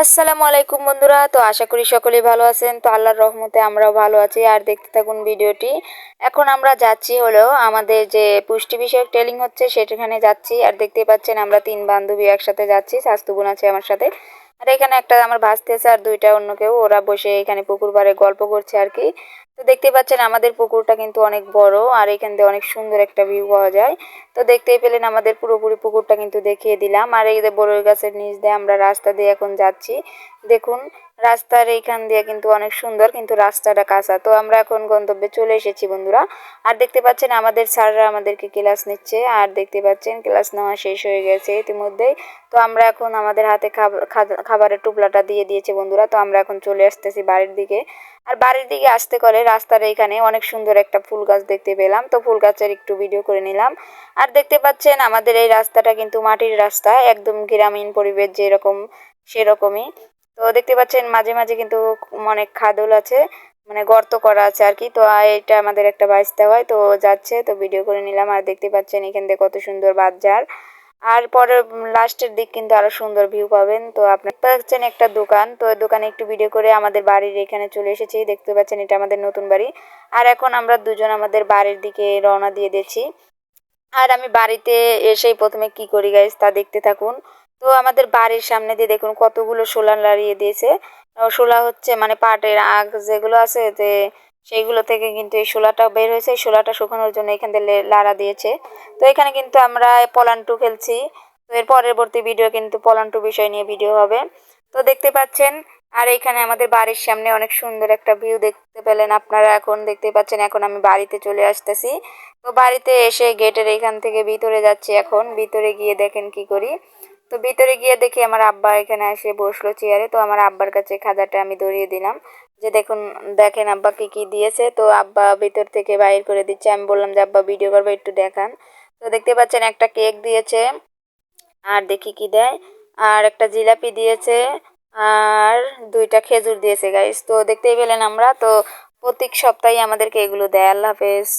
আসসালামু আলাইকুম বন্ধুরা। তো আশা করি সকলেই ভালো আছেন। তো আল্লাহর রহমতে আমরাও ভালো আছি। আর দেখতে থাকুন ভিডিওটি। এখন আমরা যাচ্ছি হলো আমাদের যে পুষ্টি বিষয়ক ট্রেনিং হচ্ছে সেখানে যাচ্ছি। আর দেখতে পাচ্ছেন আমরা 3 বান্ধবী একসাথে যাচ্ছি। স্বাস্থ্য বোন আছে আমার সাথে। আর এখানে একটা আমার ভাস্তি আছে আর 2টা অন্য কেউ, ওরা বসে এখানে পুকুর পাড়ে গল্প করছে আর কি। তো দেখতে পাচ্ছেন আমাদের পুকুরটা কিন্তু অনেক বড় আর এখান থেকে অনেক সুন্দর একটা ভিউ পাওয়া যায়। তো দেখতেই পেলেন আমাদের পুরোপুরি পুকুরটা কিন্তু দেখিয়ে দিলাম। আর এই যে বড়ই গাছের নিচ দিয়ে আমরা রাস্তা দিয়ে এখন যাচ্ছি। দেখুন রাস্তার এইখান দিয়ে কিন্তু অনেক সুন্দর, কিন্তু রাস্তাটা কাঁচা। তো আমরা এখন গন্তব্যে চলে এসেছি বন্ধুরা। আর দেখতে পাচ্ছেন আমাদের স্যাররা আমাদেরকে ক্লাস নিচ্ছে। আর দেখতে পাচ্ছেন ক্লাস নেওয়া শেষ হয়ে গেছে ইতিমধ্যেই। তো আমরা এখন আমাদের হাতে খাবারের টুপলাটা দিয়ে দিয়েছে বন্ধুরা। তো আমরা এখন চলে আসতেছি বাড়ির দিকে। আর বাড়ির দিকে আসতে করে রাস্তার এইখানে অনেক সুন্দর একটা ফুল গাছ দেখতে পেলাম। তো ফুল গাছের একটু ভিডিও করে নিলাম। আর দেখতে পাচ্ছেন আমাদের এই রাস্তাটা কিন্তু মাটির রাস্তা, একদম গ্রামীণ পরিবেশ যেরকম সেরকমই। তো দেখতে পাচ্ছেন মাঝে মাঝে কিন্তু অনেক খাদল আছে, মানে গর্ত করা আছে আর কি। তো এটা আমাদের একটা বাইসতে হয়, তো যাচ্ছে, তো ভিডিও করে নিলাম। আর দেখতে পাচ্ছেন এখান থেকে কত সুন্দর বাজার। আর পরে লাস্টের দিক কিন্তু আরো সুন্দর ভিউ পাবেন। তো আপনার পাচ্ছেন একটা দোকান, তো দোকানে একটু ভিডিও করে আমাদের বাড়ির এখানে চলে এসেছি। দেখতে পাচ্ছেন এটা আমাদের নতুন বাড়ি। আর এখন আমরা দুজন আমাদের বাড়ির দিকে রওনা দিয়ে দিয়েছি। আর আমি বাড়িতে এসেই প্রথমে কি করি গাইস তা দেখতে থাকুন। তো আমাদের বাড়ির সামনে দিয়ে দেখুন কতগুলো শোলা লাগিয়ে দিয়েছে। শোলা হচ্ছে মানে পাটের আগ যেগুলো আছে যে সেইগুলো থেকে কিন্তু এই শোলাটা বের হয়েছে। এই শোলাটা শুকানোর জন্য এখান থেকে লাড়া দিয়েছে। তো এখানে কিন্তু আমরা পলান্টু খেলছি। তো এর পরবর্তী ভিডিও কিন্তু পলান্টু বিষয় নিয়ে ভিডিও হবে। তো দেখতে পাচ্ছেন। আর এখানে আমাদের বাড়ির সামনে অনেক সুন্দর একটা ভিউ দেখতে পেলেন আপনারা। এখন দেখতে পাচ্ছেন এখন আমি বাড়িতে চলে আসতেছি। তো বাড়িতে এসে গেটের এখান থেকে ভিতরে যাচ্ছি। এখন ভিতরে গিয়ে দেখেন কি করি। তো ভিতরে গিয়ে দেখি আমার আব্বা এখানে এসে বসলো চেয়ারে। তো আমার আব্বার কাছে খাজাটা আমি ধরিয়ে দিলাম যে দেখুন, দেখেন আব্বা কি কি দিয়েছে। তো আব্বা ভিতর থেকে বাইর করে দিচ্ছে। আমি বললাম যে আব্বা ভিডিও করবো, একটু দেখান। তো দেখতে পাচ্ছেন একটা কেক দিয়েছে। আর দেখি কি দেয়। আর একটা জিলাপি দিয়েছে। আর 2টা খেজুর দিয়েছে গাইস। তো দেখতেই পেলেন আমরা। তো প্রত্যেক সপ্তাহে আমাদেরকে এগুলো দেয়। আল্লাহ হাফেজ।